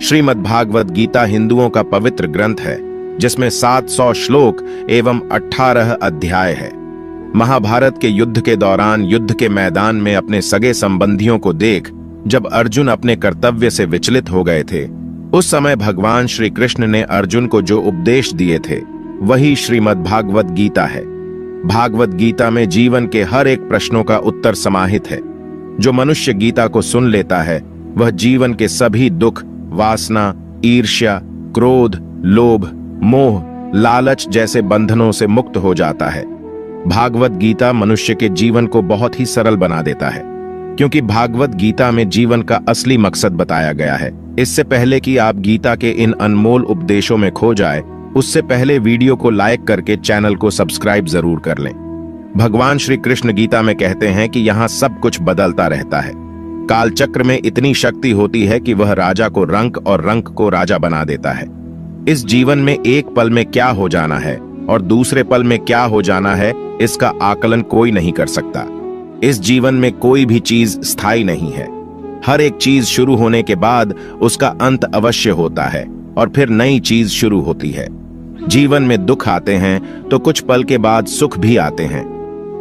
श्रीमद् भागवत गीता हिंदुओं का पवित्र ग्रंथ है, जिसमें 700 श्लोक एवं 18 अध्याय है। महाभारत के युद्ध के दौरान युद्ध के मैदान में अपने सगे संबंधियों को देख जब अर्जुन अपने कर्तव्य से विचलित हो गए थे, उस समय भगवान श्री कृष्ण ने अर्जुन को जो उपदेश दिए थे वही श्रीमद् भागवत गीता है। भागवत गीता में जीवन के हर एक प्रश्नों का उत्तर समाहित है। जो मनुष्य गीता को सुन लेता है वह जीवन के सभी दुख, वासना, ईर्ष्या, क्रोध, लोभ, मोह, लालच जैसे बंधनों से मुक्त हो जाता है। भागवत गीता मनुष्य के जीवन को बहुत ही सरल बना देता है, क्योंकि भागवत गीता में जीवन का असली मकसद बताया गया है। इससे पहले कि आप गीता के इन अनमोल उपदेशों में खो जाए, उससे पहले वीडियो को लाइक करके चैनल को सब्सक्राइब जरूर कर लें। भगवान श्री कृष्ण गीता में कहते हैं कि यहाँ सब कुछ बदलता रहता है। काल चक्र में इतनी शक्ति होती है कि वह राजा को रंक और रंक को राजा बना देता है। इस जीवन में एक पल में क्या हो जाना है और दूसरे पल में क्या हो जाना है, इसका आकलन कोई नहीं कर सकता। इस जीवन में कोई भी चीज स्थायी नहीं है। हर एक चीज शुरू होने के बाद उसका अंत अवश्य होता है और फिर नई चीज शुरू होती है। जीवन में दुख आते हैं तो कुछ पल के बाद सुख भी आते हैं।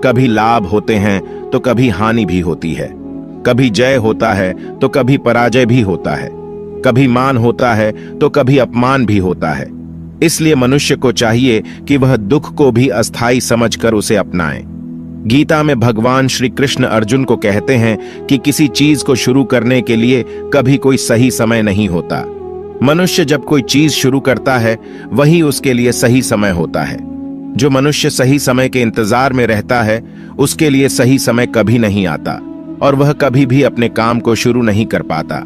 कभी लाभ होते हैं तो कभी हानि भी होती है। कभी जय होता है तो कभी पराजय भी होता है। कभी मान होता है तो कभी अपमान भी होता है। इसलिए मनुष्य को चाहिए कि वह दुख को भी अस्थायी समझकर उसे अपनाए। गीता में भगवान श्री कृष्ण अर्जुन को कहते हैं कि किसी चीज को शुरू करने के लिए कभी कोई सही समय नहीं होता। मनुष्य जब कोई चीज शुरू करता है वही उसके लिए सही समय होता है। जो मनुष्य सही समय के इंतजार में रहता है उसके लिए सही समय कभी नहीं आता और वह कभी भी अपने काम को शुरू नहीं कर पाता।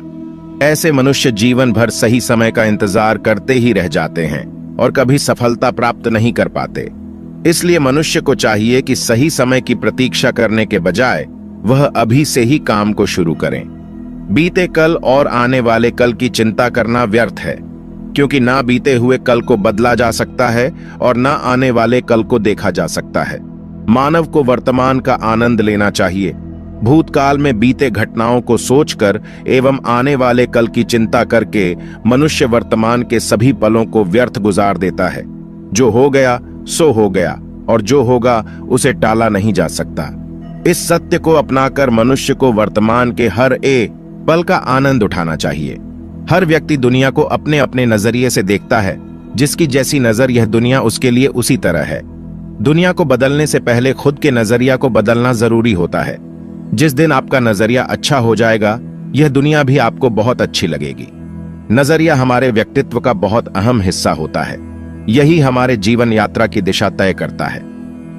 ऐसे मनुष्य जीवन भर सही समय का इंतजार करते ही रह जाते हैं और कभी सफलता प्राप्त नहीं कर पाते। इसलिए मनुष्य को चाहिए कि सही समय की प्रतीक्षा करने के बजाय वह अभी से ही काम को शुरू करें। बीते कल और आने वाले कल की चिंता करना व्यर्थ है, क्योंकि ना बीते हुए कल को बदला जा सकता है और ना आने वाले कल को देखा जा सकता है। मानव को वर्तमान का आनंद लेना चाहिए। भूतकाल में बीते घटनाओं को सोचकर एवं आने वाले कल की चिंता करके मनुष्य वर्तमान के सभी पलों को व्यर्थ गुजार देता है। जो हो गया सो हो गया और जो होगा उसे टाला नहीं जा सकता। इस सत्य को अपनाकर मनुष्य को वर्तमान के हर एक पल का आनंद उठाना चाहिए। हर व्यक्ति दुनिया को अपने अपने नजरिए से देखता है। जिसकी जैसी नजर यह दुनिया उसके लिए उसी तरह है। दुनिया को बदलने से पहले खुद के नजरिया को बदलना जरूरी होता है। जिस दिन आपका नजरिया अच्छा हो जाएगा, यह दुनिया भी आपको बहुत अच्छी लगेगी। नजरिया हमारे व्यक्तित्व का बहुत अहम हिस्सा होता है। यही हमारे जीवन यात्रा की दिशा तय करता है।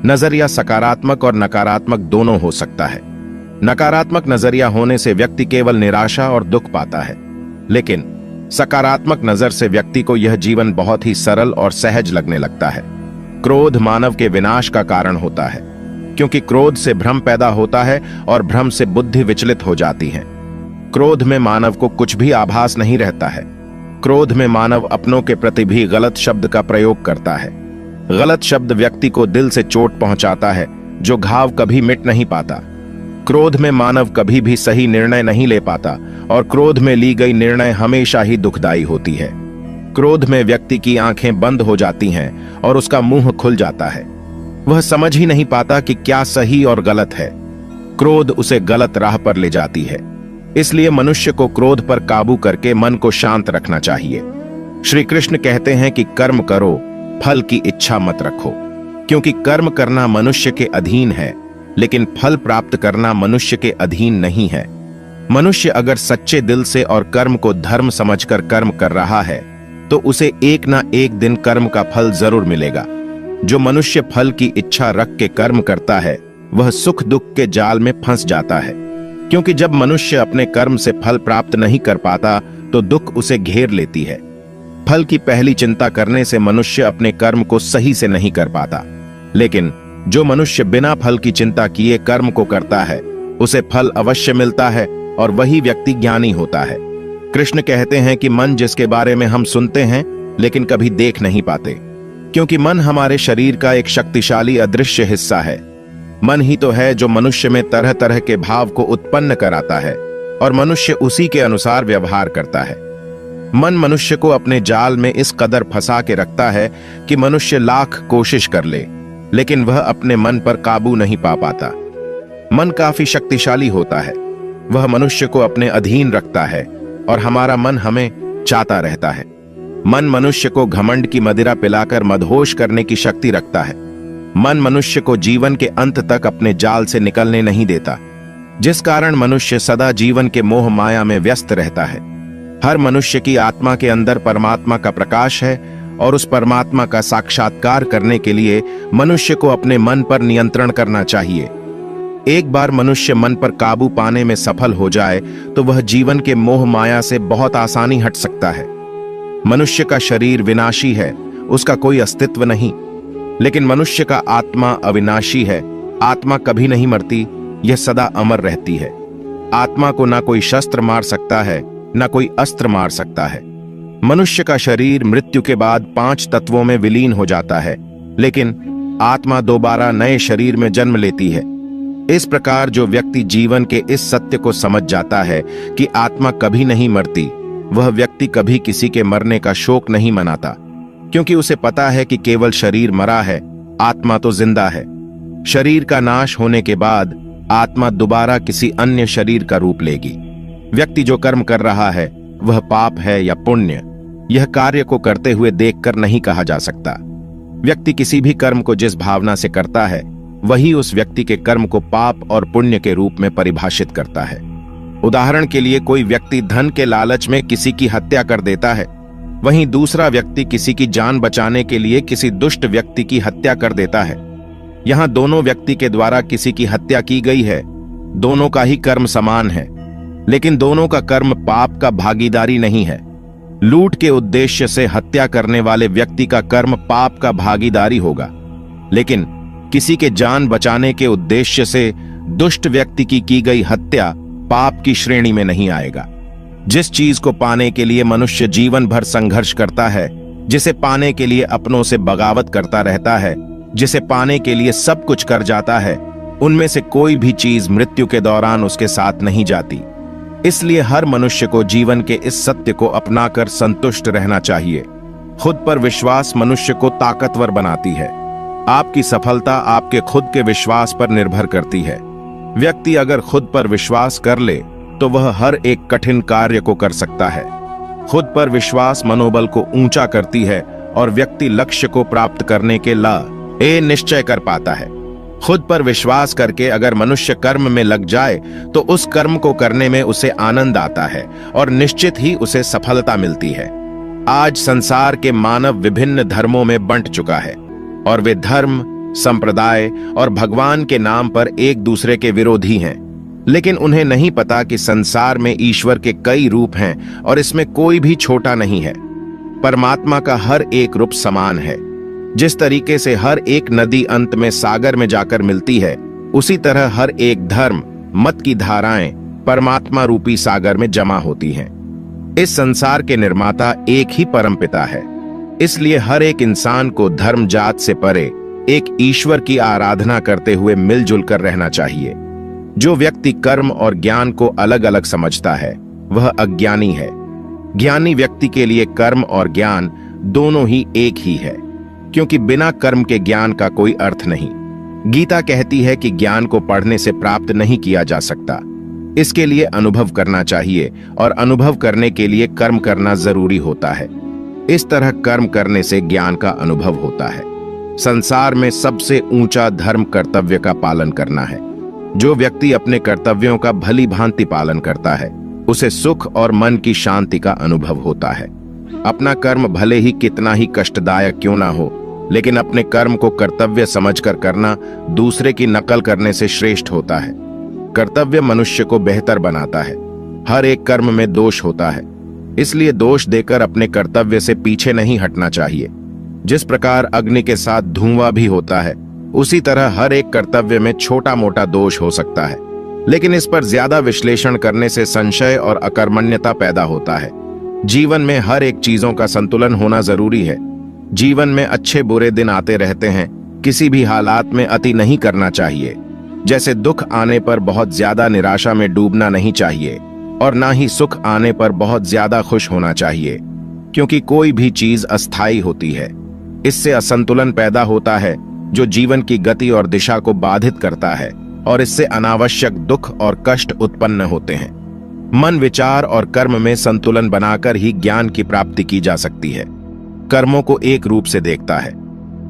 नजरिया सकारात्मक और नकारात्मक दोनों हो सकता है। नकारात्मक नजरिया होने से व्यक्ति केवल निराशा और दुख पाता है, लेकिन सकारात्मक नजर से व्यक्ति को यह जीवन बहुत ही सरल और सहज लगने लगता है। क्रोध मानव के विनाश का कारण होता है, क्योंकि क्रोध से भ्रम पैदा होता है और भ्रम से बुद्धि विचलित हो जाती है। क्रोध में मानव को कुछ भी आभास नहीं रहता है। क्रोध में मानव अपनों के प्रति भी गलत शब्द का प्रयोग करता है। गलत शब्द व्यक्ति को दिल से चोट पहुंचाता है, जो घाव कभी मिट नहीं पाता। क्रोध में मानव कभी भी सही निर्णय नहीं ले पाता और क्रोध में ली गई निर्णय हमेशा ही दुखदायी होती है। क्रोध में व्यक्ति की आंखें बंद हो जाती हैं और उसका मुंह खुल जाता है। वह समझ ही नहीं पाता कि क्या सही और गलत है। क्रोध उसे गलत राह पर ले जाती है। इसलिए मनुष्य को क्रोध पर काबू करके मन को शांत रखना चाहिए। श्री कृष्ण कहते हैं कि कर्म करो, फल की इच्छा मत रखो, क्योंकि कर्म करना मनुष्य के अधीन है, लेकिन फल प्राप्त करना मनुष्य के अधीन नहीं है। मनुष्य अगर सच्चे दिल से और कर्म को धर्म समझकर कर्म कर रहा है तो उसे एक ना एक दिन कर्म का फल जरूर मिलेगा। जो मनुष्य फल की इच्छा रख के कर्म करता है वह सुख दुख के जाल में फंस जाता है, क्योंकि जब मनुष्य अपने कर्म से फल प्राप्त नहीं कर पाता तो दुख उसे घेर लेती है। फल की पहली चिंता करने से मनुष्य अपने कर्म को सही से नहीं कर पाता, लेकिन जो मनुष्य बिना फल की चिंता किए कर्म को करता है उसे फल अवश्य मिलता है और वही व्यक्ति ज्ञानी होता है। कृष्ण कहते हैं कि मन जिसके बारे में हम सुनते हैं लेकिन कभी देख नहीं पाते, क्योंकि मन हमारे शरीर का एक शक्तिशाली अदृश्य हिस्सा है। मन ही तो है जो मनुष्य में तरह तरह के भाव को उत्पन्न कराता है और मनुष्य उसी के अनुसार व्यवहार करता है। मन मनुष्य को अपने जाल में इस कदर फंसा के रखता है कि मनुष्य लाख कोशिश कर ले, लेकिन वह अपने मन पर काबू नहीं पा पाता। मन काफी शक्तिशाली होता है। वह मनुष्य को अपने अधीन रखता है और हमारा मन हमें चाहता रहता है। मन मनुष्य को घमंड की मदिरा पिलाकर मदहोश करने की शक्ति रखता है। मन मनुष्य को जीवन के अंत तक अपने जाल से निकलने नहीं देता, जिस कारण मनुष्य सदा जीवन के मोह माया में व्यस्त रहता है। हर मनुष्य की आत्मा के अंदर परमात्मा का प्रकाश है और उस परमात्मा का साक्षात्कार करने के लिए मनुष्य को अपने मन पर नियंत्रण करना चाहिए। एक बार मनुष्य मन पर काबू पाने में सफल हो जाए तो वह जीवन के मोह माया से बहुत आसानी हट सकता है। मनुष्य का शरीर विनाशी है, उसका कोई अस्तित्व नहीं, लेकिन मनुष्य का आत्मा अविनाशी है। आत्मा कभी नहीं मरती, यह सदा अमर रहती है। आत्मा को ना कोई शस्त्र मार सकता है, ना कोई अस्त्र मार सकता है। मनुष्य का शरीर मृत्यु के बाद 5 तत्वों में विलीन हो जाता है, लेकिन आत्मा दोबारा नए शरीर में जन्म लेती है। इस प्रकार जो व्यक्ति जीवन के इस सत्य को समझ जाता है कि आत्मा कभी नहीं मरती, वह व्यक्ति कभी किसी के मरने का शोक नहीं मनाता, क्योंकि उसे पता है कि केवल शरीर मरा है, आत्मा तो जिंदा है। शरीर का नाश होने के बाद आत्मा दोबारा किसी अन्य शरीर का रूप लेगी। व्यक्ति जो कर्म कर रहा है वह पाप है या पुण्य, यह कार्य को करते हुए देखकर नहीं कहा जा सकता। व्यक्ति किसी भी कर्म को जिस भावना से करता है, वही उस व्यक्ति के कर्म को पाप और पुण्य के रूप में परिभाषित करता है। उदाहरण के लिए, कोई व्यक्ति धन के लालच में किसी की हत्या कर देता है, वहीं दूसरा व्यक्ति किसी की जान बचाने के लिए किसी दुष्ट व्यक्ति की हत्या कर देता है। यहां दोनों व्यक्ति के द्वारा किसी की हत्या की गई है, दोनों का ही कर्म समान है, लेकिन दोनों का कर्म पाप का भागीदारी नहीं है। लूट के उद्देश्य से हत्या करने वाले व्यक्ति का कर्म पाप का भागीदारी होगा, लेकिन किसी के जान बचाने के उद्देश्य से दुष्ट व्यक्ति की गई हत्या पाप की श्रेणी में नहीं आएगा। जिस चीज को पाने के लिए मनुष्य जीवन भर संघर्ष करता है, जिसे पाने के लिए अपनों से बगावत करता रहता है, जिसे पाने के लिए सब कुछ कर जाता है, उनमें से कोई भी चीज मृत्यु के दौरान उसके साथ नहीं जाती। इसलिए हर मनुष्य को जीवन के इस सत्य को अपनाकर संतुष्ट रहना चाहिए। खुद पर विश्वास मनुष्य को ताकतवर बनाती है। आपकी सफलता आपके खुद के विश्वास पर निर्भर करती है। व्यक्ति अगर खुद पर विश्वास कर ले तो वह हर एक कठिन कार्य को कर सकता है। खुद पर विश्वास मनोबल को ऊंचा करती है और व्यक्ति लक्ष्य को प्राप्त करने के लिए निश्चय कर पाता है। खुद पर विश्वास करके अगर मनुष्य कर्म में लग जाए तो उस कर्म को करने में उसे आनंद आता है और निश्चित ही उसे सफलता मिलती है। आज संसार के मानव विभिन्न धर्मों में बंट चुका है और वे धर्म, संप्रदाय और भगवान के नाम पर एक दूसरे के विरोधी हैं, लेकिन उन्हें नहीं पता कि संसार में ईश्वर के कई रूप हैं और इसमें कोई भी छोटा नहीं है। परमात्मा का हर एक रूप समान है। जिस तरीके से हर एक नदी अंत में सागर में जाकर मिलती है, उसी तरह हर एक धर्म, मत की धाराएं परमात्मा रूपी सागर में जमा होती हैं। इस संसार के निर्माता एक ही परमपिता है। इसलिए हर एक इंसान को धर्म जात से परे एक ईश्वर की आराधना करते हुए मिलजुल कर रहना चाहिए। जो व्यक्ति कर्म और ज्ञान को अलग अलग समझता है वह अज्ञानी है। ज्ञानी व्यक्ति के लिए कर्म और ज्ञान दोनों ही एक ही है, क्योंकि बिना कर्म के ज्ञान का कोई अर्थ नहीं। गीता कहती है कि ज्ञान को पढ़ने से प्राप्त नहीं किया जा सकता, इसके लिए अनुभव करना चाहिए और अनुभव करने के लिए कर्म करना जरूरी होता है। इस तरह कर्म करने से ज्ञान का अनुभव होता है। संसार में सबसे ऊंचा धर्म कर्तव्य का पालन करना है। जो व्यक्ति अपने कर्तव्यों का भली भांति पालन करता है, उसे सुख और मन की शांति का अनुभव होता है। अपना कर्म भले ही कितना ही कष्टदायक क्यों ना हो, लेकिन अपने कर्म को कर्तव्य समझकर करना दूसरे की नकल करने से श्रेष्ठ होता है। कर्तव्य मनुष्य को बेहतर बनाता है। हर एक कर्म में दोष होता है, इसलिए दोष देकर अपने कर्तव्य से पीछे नहीं हटना चाहिए। जिस प्रकार अग्नि के साथ धुआं भी होता है, उसी तरह हर एक कर्तव्य में छोटा मोटा दोष हो सकता है, लेकिन इस पर ज्यादा विश्लेषण करने से संशय और अकर्मण्यता पैदा होता है। जीवन में हर एक चीजों का संतुलन होना जरूरी है। जीवन में अच्छे बुरे दिन आते रहते हैं, किसी भी हालात में अति नहीं करना चाहिए। जैसे दुख आने पर बहुत ज्यादा निराशा में डूबना नहीं चाहिए, और ना ही सुख आने पर बहुत ज्यादा खुश होना चाहिए, क्योंकि कोई भी चीज अस्थायी होती है। इससे असंतुलन पैदा होता है जो जीवन की गति और दिशा को बाधित करता है, और इससे अनावश्यक दुख और कष्ट उत्पन्न होते हैं। मन, विचार और कर्म में संतुलन बनाकर ही ज्ञान की प्राप्ति की जा सकती है। कर्मों को एक रूप से देखता है।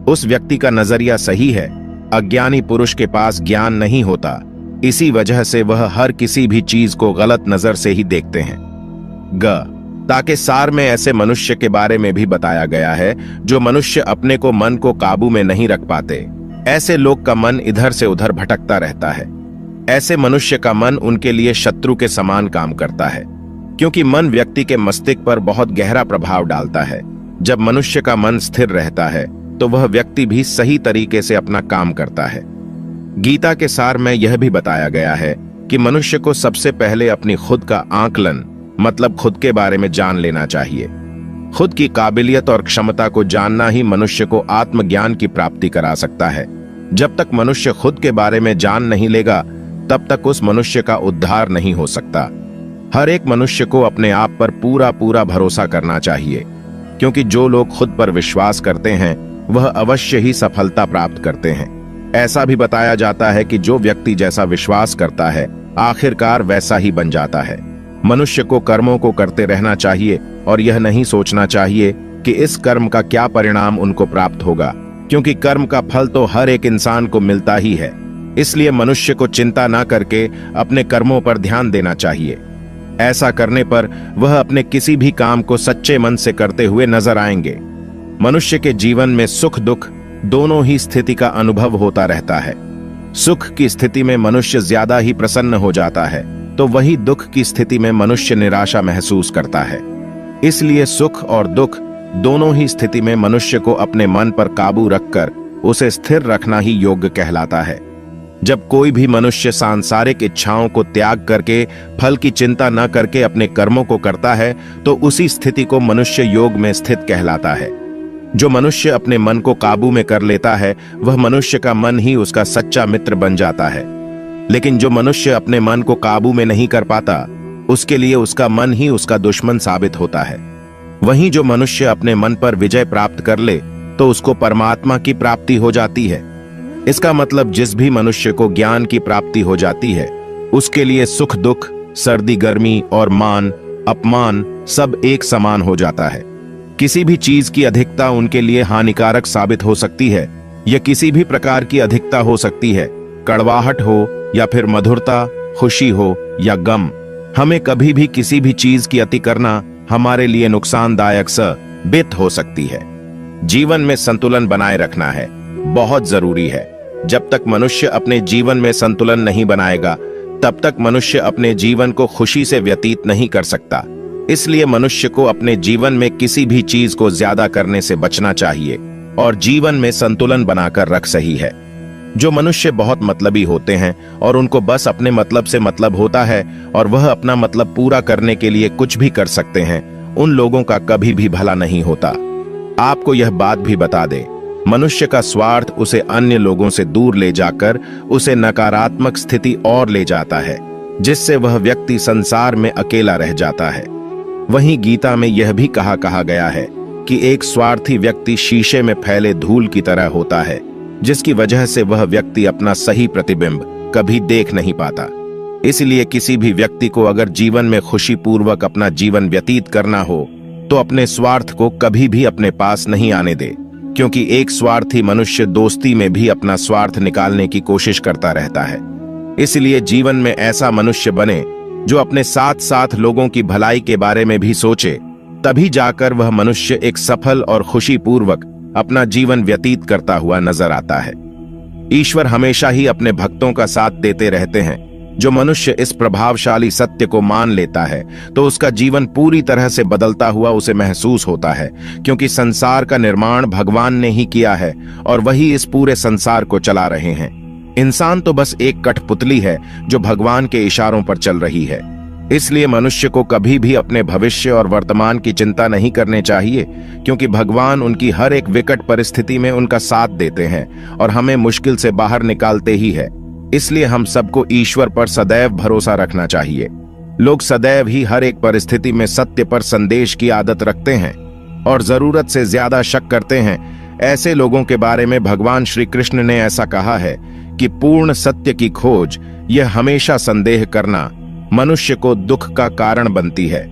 उस व्यक्ति का नजरिया सही है। अज्ञानी पुरुष के पास ज्ञान नहीं होता, इसी वजह से वह हर किसी भी चीज को गलत नजर से ही देखते हैं। ताकि सार में ऐसे मनुष्य के बारे में भी बताया गया है जो मनुष्य अपने को मन को काबू में नहीं रख पाते। ऐसे लोग का मन इधर से उधर भटकता रहता है। ऐसे मनुष्य का मन उनके लिए शत्रु के समान काम करता है, क्योंकि मन व्यक्ति के मस्तिष्क पर बहुत गहरा प्रभाव डालता है। जब मनुष्य का मन स्थिर रहता है तो वह व्यक्ति भी सही तरीके से अपना काम करता है। गीता के सार में यह भी बताया गया है कि मनुष्य को सबसे पहले अपनी खुद का आकलन, मतलब खुद के बारे में जान लेना चाहिए। खुद की काबिलियत और क्षमता को जानना ही मनुष्य को आत्मज्ञान की प्राप्ति करा सकता है। जब तक मनुष्य खुद के बारे में जान नहीं लेगा, तब तक उस मनुष्य का उद्धार नहीं हो सकता। हर एक मनुष्य को अपने आप पर पूरा पूरा भरोसा करना चाहिए, क्योंकि जो लोग खुद पर विश्वास करते हैं वह अवश्य ही सफलता प्राप्त करते हैं। ऐसा भी बताया जाता है कि जो व्यक्ति जैसा विश्वास करता है, आखिरकार वैसा ही बन जाता है। मनुष्य को कर्मों को करते रहना चाहिए और यह नहीं सोचना चाहिए कि इस कर्म का क्या परिणाम उनको प्राप्त होगा, क्योंकि कर्म का फल तो हर एक इंसान को मिलता ही है। इसलिए मनुष्य को चिंता ना करके अपने कर्मों पर ध्यान देना चाहिए। ऐसा करने पर वह अपने किसी भी काम को सच्चे मन से करते हुए नजर आएंगे। मनुष्य के जीवन में सुख दुख दोनों ही स्थिति का अनुभव होता रहता है। सुख की स्थिति में मनुष्य ज्यादा ही प्रसन्न हो जाता है, तो वही दुख की स्थिति में मनुष्य निराशा महसूस करता है। इसलिए सुख और दुख दोनों ही स्थिति में मनुष्य को अपने मन पर काबू रखकर उसे स्थिर रखना ही योग्य कहलाता है। जब कोई भी मनुष्य सांसारिक इच्छाओं को त्याग करके फल की चिंता न करके अपने कर्मों को करता है, तो उसी स्थिति को मनुष्य योग में स्थित कहलाता है। जो मनुष्य अपने मन को काबू में कर लेता है, वह मनुष्य का मन ही उसका सच्चा मित्र बन जाता है। लेकिन जो मनुष्य अपने मन को काबू में नहीं कर पाता, उसके लिए उसका मन ही उसका दुश्मन साबित होता है। वहीं जो मनुष्य अपने मन पर विजय प्राप्त कर ले, तो उसको परमात्मा की प्राप्ति हो जाती है। इसका मतलब जिस भी मनुष्य को ज्ञान की प्राप्ति हो जाती है, उसके लिए सुख दुख, सर्दी गर्मी और मान अपमान सब एक समान हो जाता है। किसी भी चीज की अधिकता उनके लिए हानिकारक साबित हो सकती है। यह किसी भी प्रकार की अधिकता हो सकती है, कड़वाहट हो या फिर मधुरता, खुशी हो या गम। हमें कभी भी किसी भी चीज की अति करना हमारे लिए नुकसानदायक साबित हो सकती है। जीवन में संतुलन बनाए रखना है, बहुत जरूरी है। जब तक मनुष्य अपने जीवन में संतुलन नहीं बनाएगा, तब तक मनुष्य अपने जीवन को खुशी से व्यतीत नहीं कर सकता। इसलिए मनुष्य को अपने जीवन में किसी भी चीज को ज्यादा करने से बचना चाहिए और जीवन में संतुलन बनाकर रख सही है। जो मनुष्य बहुत मतलबी होते हैं और उनको बस अपने मतलब से मतलब होता है और वह अपना मतलब पूरा करने के लिए कुछ भी कर सकते हैं, उन लोगों का कभी भी भला नहीं होता। आपको यह बात भी बता दे, मनुष्य का स्वार्थ उसे अन्य लोगों से दूर ले जाकर उसे नकारात्मक स्थिति और ले जाता है, जिससे वह व्यक्ति संसार में अकेला रह जाता है। वहीं गीता में यह भी कहा गया है कि एक स्वार्थी व्यक्ति शीशे में फैले धूल की तरह होता है, जिसकी वजह से वह व्यक्ति अपना सही प्रतिबिंब कभी देख नहीं पाता। इसलिए किसी भी व्यक्ति को अगर जीवन में खुशी पूर्वक अपना जीवन व्यतीत करना हो, तो अपने स्वार्थ को कभी भी अपने पास नहीं आने दे, क्योंकि एक स्वार्थी मनुष्य दोस्ती में भी अपना स्वार्थ निकालने की कोशिश करता रहता है। इसलिए जीवन में ऐसा मनुष्य बने जो अपने साथ साथ लोगों की भलाई के बारे में भी सोचे, तभी जाकर वह मनुष्य एक सफल और खुशी पूर्वक अपना जीवन व्यतीत करता हुआ नजर आता है। ईश्वर हमेशा ही अपने भक्तों का साथ देते रहते हैं। जो मनुष्य इस प्रभावशाली सत्य को मान लेता है, तो उसका जीवन पूरी तरह से बदलता हुआ उसे महसूस होता है, क्योंकि संसार का निर्माण भगवान ने ही किया है और वही इस पूरे संसार को चला रहे हैं। इंसान तो बस एक कठपुतली है जो भगवान के इशारों पर चल रही है। इसलिए मनुष्य को कभी भी अपने भविष्य और वर्तमान की चिंता नहीं करनी चाहिए, क्योंकि भगवान उनकी हर एक विकट परिस्थिति में उनका साथ देते हैं और हमें मुश्किल से बाहर निकालते ही है। इसलिए हम सबको ईश्वर पर सदैव भरोसा रखना चाहिए। लोग सदैव ही हर एक परिस्थिति में सत्य पर संदेश की आदत रखते हैं और जरूरत से ज्यादा शक करते हैं। ऐसे लोगों के बारे में भगवान श्री कृष्ण ने ऐसा कहा है कि पूर्ण सत्य की खोज, यह हमेशा संदेह करना, मनुष्य को दुख का कारण बनती है।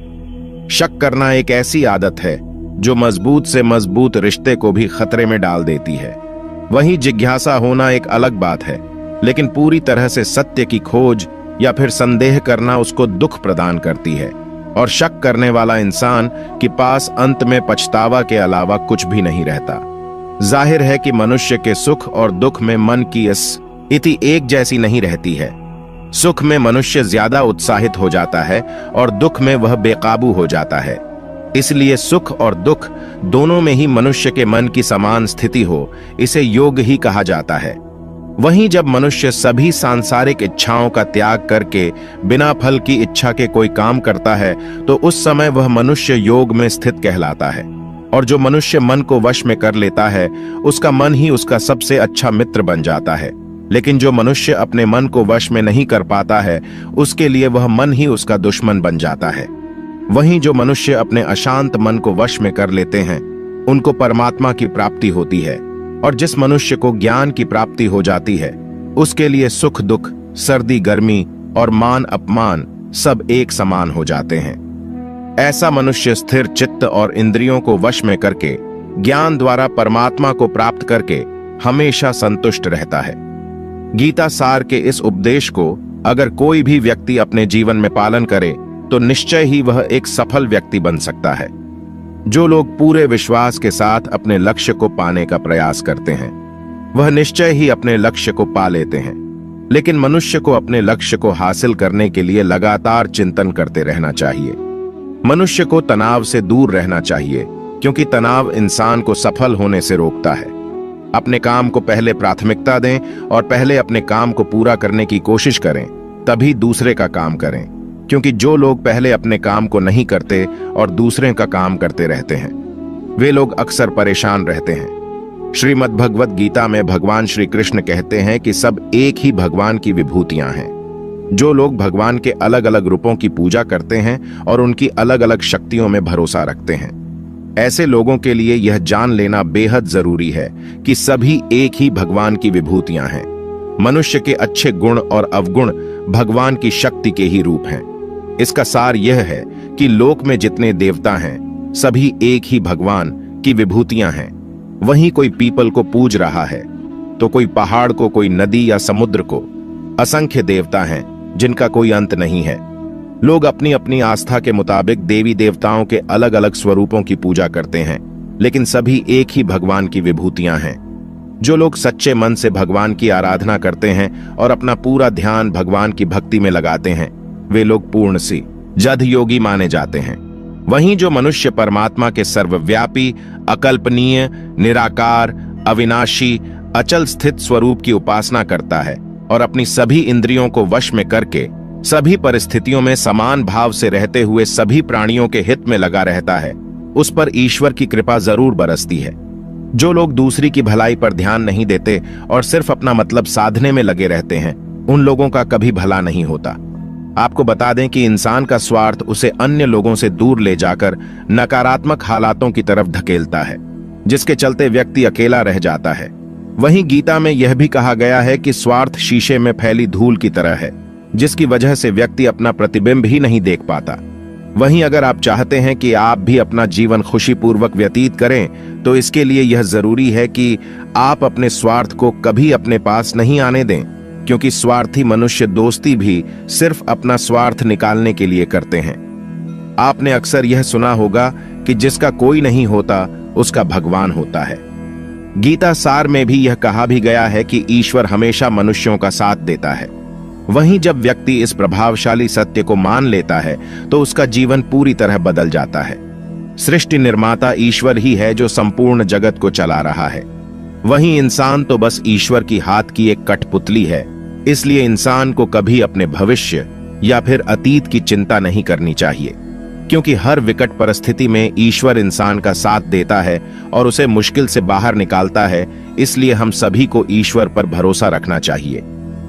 शक करना एक ऐसी आदत है जो मजबूत से मजबूत रिश्ते को भी खतरे में डाल देती है। वहीं जिज्ञासा होना एक अलग बात है, लेकिन पूरी तरह से सत्य की खोज या फिर संदेह करना उसको दुख प्रदान करती है। और शक करने वाला इंसान के पास अंत में पछतावा के अलावा कुछ भी नहीं रहता। जाहिर है कि मनुष्य के सुख और दुख में मन की स्थिति एक जैसी नहीं रहती है। सुख में मनुष्य ज्यादा उत्साहित हो जाता है और दुख में वह बेकाबू हो जाता है। इसलिए सुख और दुख दोनों में ही मनुष्य के मन की समान स्थिति हो, इसे योग ही कहा जाता है। वहीं जब मनुष्य सभी सांसारिक इच्छाओं का त्याग करके बिना फल की इच्छा के कोई काम करता है, तो उस समय वह मनुष्य योग में स्थित कहलाता है। और जो मनुष्य मन को वश में कर लेता है, उसका मन ही उसका सबसे अच्छा मित्र बन जाता है। लेकिन जो मनुष्य अपने मन को वश में नहीं कर पाता है, उसके लिए वह मन ही उसका दुश्मन बन जाता है। वहीं जो मनुष्य अपने अशांत मन को वश में कर लेते हैं, उनको परमात्मा की प्राप्ति होती है। और जिस मनुष्य को ज्ञान की प्राप्ति हो जाती है, उसके लिए सुख दुख, सर्दी गर्मी और मान अपमान सब एक समान हो जाते हैं। ऐसा मनुष्य स्थिर चित्त और इंद्रियों को वश में करके ज्ञान द्वारा परमात्मा को प्राप्त करके हमेशा संतुष्ट रहता है। गीता सार के इस उपदेश को अगर कोई भी व्यक्ति अपने जीवन में पालन करे, तो निश्चय ही वह एक सफल व्यक्ति बन सकता है। जो लोग पूरे विश्वास के साथ अपने लक्ष्य को पाने का प्रयास करते हैं, वह निश्चय ही अपने लक्ष्य को पा लेते हैं। लेकिन मनुष्य को अपने लक्ष्य को हासिल करने के लिए लगातार चिंतन करते रहना चाहिए। मनुष्य को तनाव से दूर रहना चाहिए, क्योंकि तनाव इंसान को सफल होने से रोकता है। अपने काम को पहले प्राथमिकता दें और पहले अपने काम को पूरा करने की कोशिश करें, तभी दूसरे का काम करें। क्योंकि जो लोग पहले अपने काम को नहीं करते और दूसरे का काम करते रहते हैं, वे लोग अक्सर परेशान रहते हैं। श्रीमद् भगवत गीता में भगवान श्री कृष्ण कहते हैं कि सब एक ही भगवान की विभूतियां हैं। जो लोग भगवान के अलग अलग रूपों की पूजा करते हैं और उनकी अलग अलग शक्तियों में भरोसा रखते हैं, ऐसे लोगों के लिए यह जान लेना बेहद जरूरी है कि सभी एक ही भगवान की विभूतियां हैं। मनुष्य के अच्छे गुण और अवगुण भगवान की शक्ति के ही रूप हैं। इसका सार यह है कि लोक में जितने देवता हैं, सभी एक ही भगवान की विभूतियां हैं। वहीं कोई पीपल को पूज रहा है, तो कोई पहाड़ को, कोई नदी या समुद्र को। असंख्य देवता हैं जिनका कोई अंत नहीं है। लोग अपनी अपनी आस्था के मुताबिक देवी देवताओं के अलग अलग स्वरूपों की पूजा करते हैं, लेकिन सभी एक ही भगवान की विभूतियां हैं। जो लोग सच्चे मन से भगवान की आराधना करते हैं और अपना पूरा ध्यान भगवान की भक्ति में लगाते हैं, वे लोग पूर्ण सी जद योगी माने जाते हैं। वहीं जो मनुष्य परमात्मा के सर्वव्यापी, अकल्पनीय, निराकार, अविनाशी, अचल स्थित स्वरूप की उपासना करता है और अपनी सभी इंद्रियों को वश में करके सभी परिस्थितियों में समान भाव से रहते हुए सभी प्राणियों के हित में लगा रहता है, उस पर ईश्वर की कृपा जरूर बरसती है। जो लोग दूसरी की भलाई पर ध्यान नहीं देते और सिर्फ अपना मतलब साधने में लगे रहते हैं, उन लोगों का कभी भला नहीं होता। आपको बता दें कि इंसान का स्वार्थ उसे अन्य लोगों से दूर ले जाकर नकारात्मक हालातों की तरफ धकेलता है, जिसके चलते व्यक्ति अकेला रह जाता है। वहीं गीता में यह भी कहा गया है कि स्वार्थ शीशे में फैली धूल की तरह है, जिसकी वजह से व्यक्ति अपना प्रतिबिंब ही नहीं देख पाता। वहीं अगर आप चाहते हैं कि आप भी अपना जीवन खुशीपूर्वक व्यतीत करें, तो इसके लिए यह जरूरी है कि आप अपने स्वार्थ को कभी अपने पास नहीं आने दें, क्योंकि स्वार्थी मनुष्य दोस्ती भी सिर्फ अपना स्वार्थ निकालने के लिए करते हैं। आपने अक्सर यह सुना होगा कि जिसका कोई नहीं होता, उसका भगवान होता है। गीता सार में भी यह कहा भी गया है कि ईश्वर हमेशा मनुष्यों का साथ देता है। वहीं जब व्यक्ति इस प्रभावशाली सत्य को मान लेता है, तो उसका जीवन पूरी तरह बदल जाता है। सृष्टि निर्माता ईश्वर ही है जो संपूर्ण जगत को चला रहा है। वहीं इंसान तो बस ईश्वर की हाथ की एक कठपुतली है। इसलिए इंसान को कभी अपने भविष्य या फिर अतीत की चिंता नहीं करनी चाहिए, क्योंकि हर विकट परिस्थिति में ईश्वर इंसान का साथ देता है और उसे मुश्किल से बाहर निकालता है। इसलिए हम सभी को ईश्वर पर भरोसा रखना चाहिए।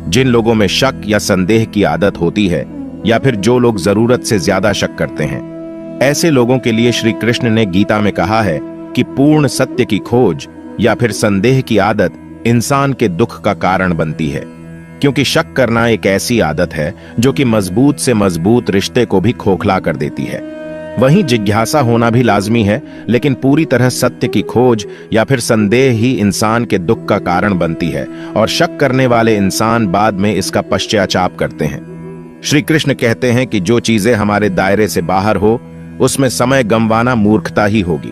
जिन लोगों में शक या संदेह की आदत होती है, या फिर जो लोग जरूरत से ज्यादा शक करते हैं। ऐसे लोगों के लिए श्री कृष्ण ने गीता में कहा है कि पूर्ण सत्य की खोज या फिर संदेह की आदत इंसान के दुख का कारण बनती है, क्योंकि शक करना एक ऐसी आदत है जो कि मजबूत से मजबूत रिश्ते को भी खोखला कर देती है। वहीं जिज्ञासा होना भी लाजमी है, लेकिन पूरी तरह सत्य की खोज या फिर संदेह ही इंसान के दुख का कारण बनती है, और शक करने वाले इंसान बाद में इसका पश्चाताप करते हैं। श्री कृष्ण कहते हैं कि जो चीजें हमारे दायरे से बाहर हो उसमें समय गंवाना मूर्खता ही होगी।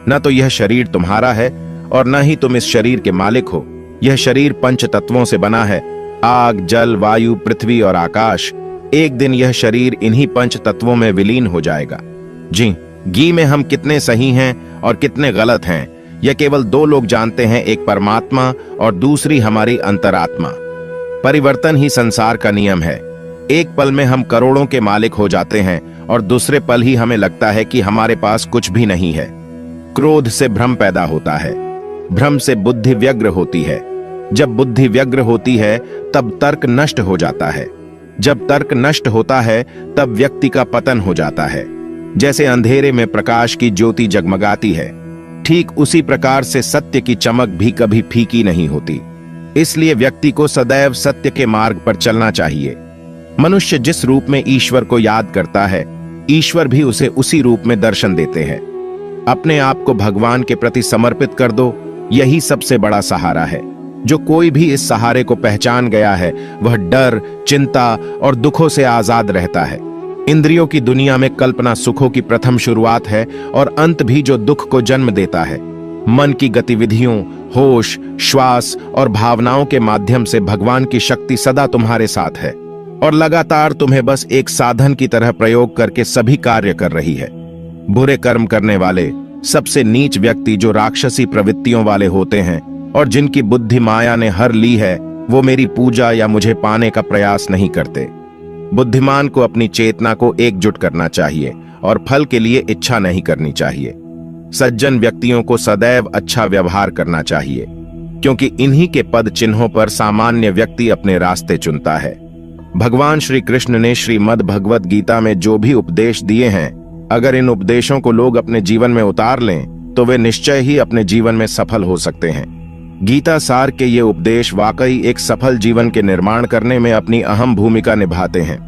न तो यह शरीर तुम्हारा है और न ही तुम इस शरीर के मालिक हो। यह शरीर पंच तत्वों से बना है, आग, जल, वायु, पृथ्वी और आकाश। एक दिन यह शरीर इन्हीं पंच तत्वों में विलीन हो जाएगा। जी में हम कितने सही हैं और कितने गलत हैं, यह केवल दो लोग जानते हैं, एक परमात्मा और दूसरी हमारी अंतरात्मा। परिवर्तन ही संसार का नियम है। एक पल में हम करोड़ों के मालिक हो जाते हैं और दूसरे पल ही हमें लगता है कि हमारे पास कुछ भी नहीं है। क्रोध से भ्रम पैदा होता है, भ्रम से बुद्धि व्यग्र होती है। जब बुद्धि व्यग्र होती है तब तर्क नष्ट हो जाता है। जब तर्क नष्ट होता है तब व्यक्ति का पतन हो जाता है। जैसे अंधेरे में प्रकाश की ज्योति जगमगाती है, ठीक उसी प्रकार से सत्य की चमक भी कभी फीकी नहीं होती। इसलिए व्यक्ति को सदैव सत्य के मार्ग पर चलना चाहिए। मनुष्य जिस रूप में ईश्वर को याद करता है, ईश्वर भी उसे उसी रूप में दर्शन देते हैं। अपने आप को भगवान के प्रति समर्पित कर दो, यही सबसे बड़ा सहारा है। जो कोई भी इस सहारे को पहचान गया है वह डर, चिंता और दुखों से आजाद रहता है। इंद्रियों की दुनिया में कल्पना सुखों की प्रथम शुरुआत है और अंत भी जो दुख को जन्म देता है। मन की गतिविधियों, होश, श्वास और भावनाओं के माध्यम से भगवान की शक्ति सदा तुम्हारे साथ है और लगातार तुम्हें बस एक साधन की तरह प्रयोग करके सभी कार्य कर रही है। बुरे कर्म करने वाले, सबसे नीच व्यक्ति जो राक्षसी प्रवृत्तियों वाले होते हैं और जिनकी बुद्धि माया ने हर ली है, वो मेरी पूजा या मुझे पाने का प्रयास नहीं करते। बुद्धिमान को अपनी चेतना को एकजुट करना चाहिए और फल के लिए इच्छा नहीं करनी चाहिए। सज्जन व्यक्तियों को सदैव अच्छा व्यवहार करना चाहिए, क्योंकि इन्हीं के पद चिन्हों पर सामान्य व्यक्ति अपने रास्ते चुनता है। भगवान श्री कृष्ण ने श्रीमद् भगवत गीता में जो भी उपदेश दिए हैं, अगर इन उपदेशों को लोग अपने जीवन में उतार लें तो वे निश्चय ही अपने जीवन में सफल हो सकते हैं। गीता सार के ये उपदेश वाकई एक सफल जीवन के निर्माण करने में अपनी अहम भूमिका निभाते हैं।